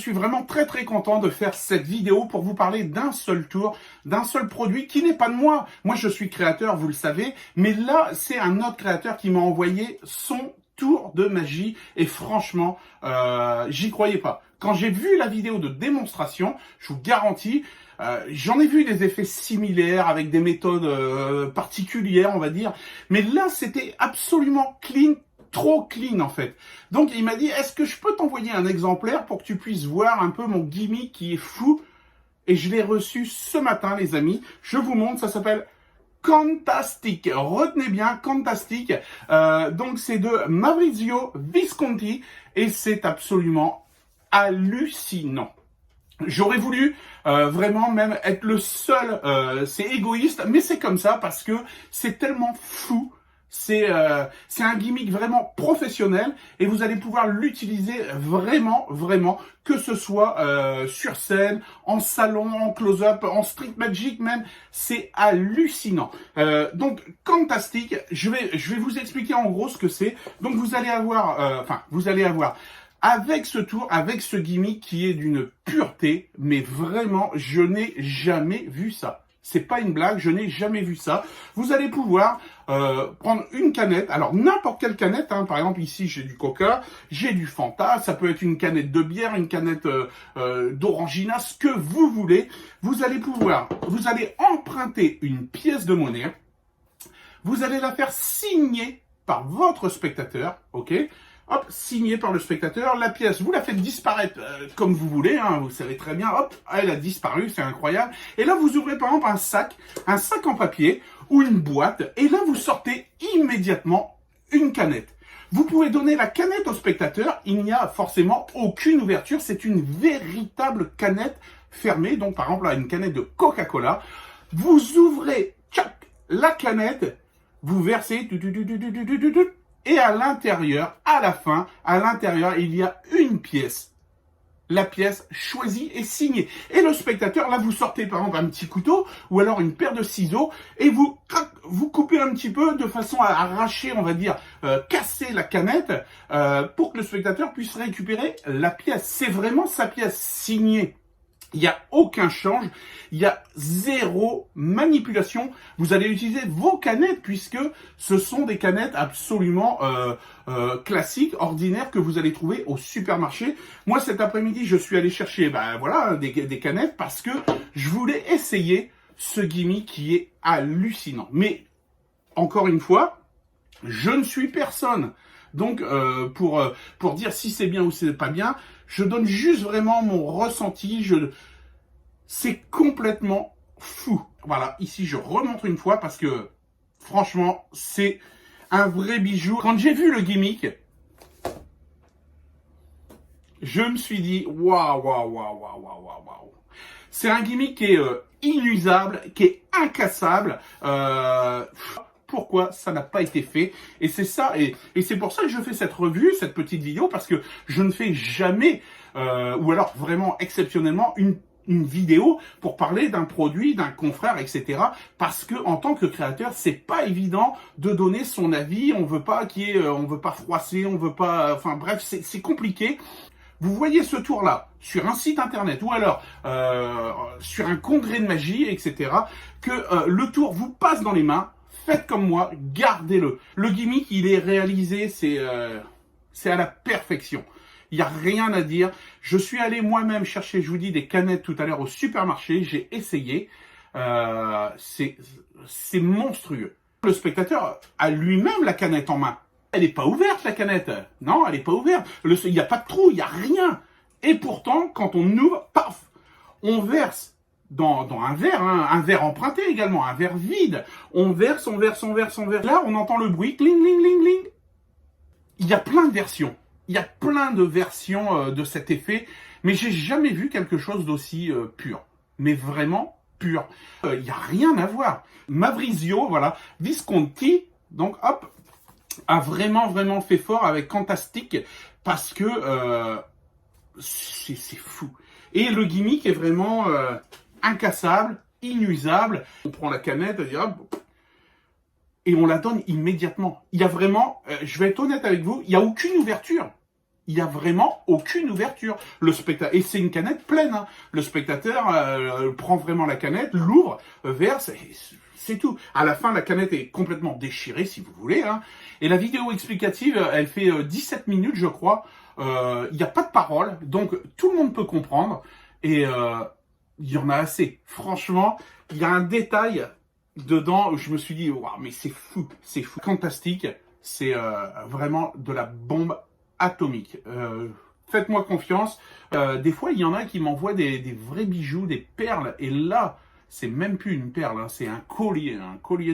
Je suis vraiment très content de faire cette vidéo pour vous parler d'un seul tour, d'un seul produit qui n'est pas de moi. Moi, je suis créateur, vous le savez, mais là, c'est un autre créateur qui m'a envoyé son tour de magie et franchement, j'y croyais pas. Quand j'ai vu la vidéo de démonstration, je vous garantis, j'en ai vu des effets similaires avec des méthodes particulières, on va dire, mais là, c'était absolument clean. Trop clean en fait. Donc il m'a dit, est-ce que je peux t'envoyer un exemplaire pour que tu puisses voir un peu mon gimmick qui est fou? Et je l'ai reçu ce matin les amis. Je vous montre, ça s'appelle Cantastic. Retenez bien, Cantastic. Donc c'est de Maurizio Visconti et c'est absolument hallucinant. J'aurais voulu vraiment même être le seul, c'est égoïste, mais c'est comme ça parce que c'est tellement fou. C'est un gimmick vraiment professionnel et vous allez pouvoir l'utiliser vraiment, que ce soit sur scène, en salon, en close-up, en street magic même, c'est hallucinant. Donc, Cantastic, je vais vous expliquer en gros ce que c'est. Donc, vous allez avoir, avec ce tour, avec ce gimmick qui est d'une pureté, mais vraiment, je n'ai jamais vu ça. C'est pas une blague, je n'ai jamais vu ça. Vous allez pouvoir prendre une canette, alors n'importe quelle canette, hein, par exemple ici j'ai du Coca, j'ai du Fanta, ça peut être une canette de bière, une canette d'Orangina, ce que vous voulez. Vous allez emprunter une pièce de monnaie, vous allez la faire signer par votre spectateur, ok ? Hop, signé par le spectateur, la pièce, vous la faites disparaître comme vous voulez, hein, vous savez très bien, hop, elle a disparu, c'est incroyable. Et là, vous ouvrez par exemple un sac en papier ou une boîte, et là, vous sortez immédiatement une canette. Vous pouvez donner la canette au spectateur, il n'y a forcément aucune ouverture, c'est une véritable canette fermée, donc par exemple là, une canette de Coca-Cola. Vous ouvrez, tchac, la canette, vous versez, et à l'intérieur, à la fin, à l'intérieur, il y a une pièce. La pièce choisie et signée. Et le spectateur, là, vous sortez par exemple un petit couteau ou alors une paire de ciseaux et vous coupez un petit peu de façon à arracher, on va dire, casser la canette pour que le spectateur puisse récupérer la pièce. C'est vraiment sa pièce signée. Il n'y a aucun change, il y a zéro manipulation. Vous allez utiliser vos canettes puisque ce sont des canettes absolument classiques, ordinaires que vous allez trouver au supermarché. Moi cet après-midi, je suis allé chercher des canettes parce que je voulais essayer ce gimmick qui est hallucinant. Mais encore une fois, je ne suis personne. Donc, pour dire si c'est bien ou c'est pas bien, je donne juste vraiment mon ressenti. C'est complètement fou. Voilà, ici je remontre une fois parce que franchement, c'est un vrai bijou. Quand j'ai vu le gimmick, je me suis dit waouh. C'est un gimmick qui est inusable, qui est incassable. Pourquoi ça n'a pas été fait? Et c'est ça, et c'est pour ça que je fais cette revue, cette petite vidéo, parce que je ne fais jamais, ou alors vraiment exceptionnellement, une vidéo pour parler d'un produit, d'un confrère, etc. Parce que en tant que créateur, c'est pas évident de donner son avis. On veut pas on veut pas froisser, on veut pas, enfin bref, c'est compliqué. Vous voyez ce tour-là sur un site internet ou alors sur un congrès de magie, etc. Que le tour vous passe dans les mains. Faites comme moi, gardez-le. Le gimmick, il est réalisé, c'est à la perfection. Il n'y a rien à dire. Je suis allé moi-même chercher, je vous dis, des canettes tout à l'heure au supermarché. J'ai essayé. C'est monstrueux. Le spectateur a lui-même la canette en main. Elle n'est pas ouverte, la canette. Non, elle n'est pas ouverte. Il n'y a pas de trou, il n'y a rien. Et pourtant, quand on ouvre, paf, on verse dans un verre, hein, un verre emprunté également, un verre vide. On verse. Là, on entend le bruit, cling, cling, cling, cling. Il y a plein de versions. Il y a plein de versions de cet effet, mais j'ai jamais vu quelque chose d'aussi pur. Mais vraiment pur. Il n'y a rien à voir. Maurizio, voilà, Visconti, donc hop, a vraiment fait fort avec Cantastic parce que c'est fou. Et le gimmick est vraiment incassable, inusable. On prend la canette, et on la donne immédiatement. Il y a vraiment, je vais être honnête avec vous, il n'y a aucune ouverture. il y a vraiment aucune ouverture. Le spectateur, et c'est une canette pleine, hein. Le spectateur prend vraiment la canette, l'ouvre, verse, et c'est tout. À la fin, la canette est complètement déchirée, si vous voulez, hein. Et la vidéo explicative, elle fait 17 minutes, je crois. Il n'y a pas de parole, donc tout le monde peut comprendre. Et il y en a assez. Franchement, il y a un détail dedans où je me suis dit, waouh, mais c'est fou, fantastique. C'est vraiment de la bombe atomique. Faites-moi confiance. Des fois, il y en a qui m'envoient des vrais bijoux, des perles. Et là, c'est même plus une perle, hein, c'est un collier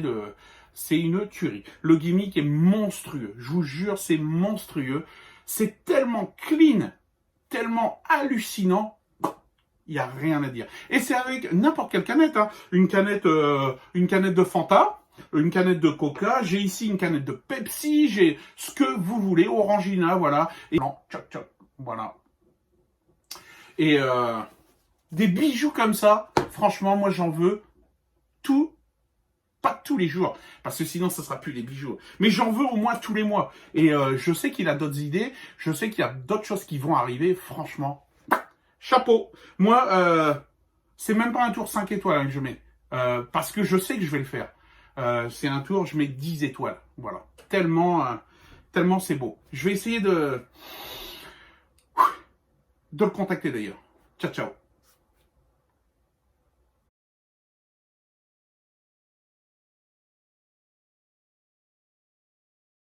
de... C'est une tuerie. Le gimmick est monstrueux. Je vous jure, c'est monstrueux. C'est tellement clean, tellement hallucinant. Il n'y a rien à dire. Et c'est avec n'importe quelle canette, hein. Une canette de Fanta, une canette de Coca, j'ai ici une canette de Pepsi, j'ai ce que vous voulez, Orangina, voilà. Et non, tchoc, tchoc, voilà. Et des bijoux comme ça, franchement, moi j'en veux pas tous les jours, parce que sinon ça sera plus des bijoux. Mais j'en veux au moins tous les mois. Et je sais qu'il a d'autres idées, je sais qu'il y a d'autres choses qui vont arriver, franchement. Chapeau. Moi, c'est même pas un tour 5 étoiles, hein, que je mets. Parce que je sais que je vais le faire. C'est un tour, je mets 10 étoiles. Voilà. Tellement c'est beau. Je vais essayer de le contacter d'ailleurs. Ciao, ciao.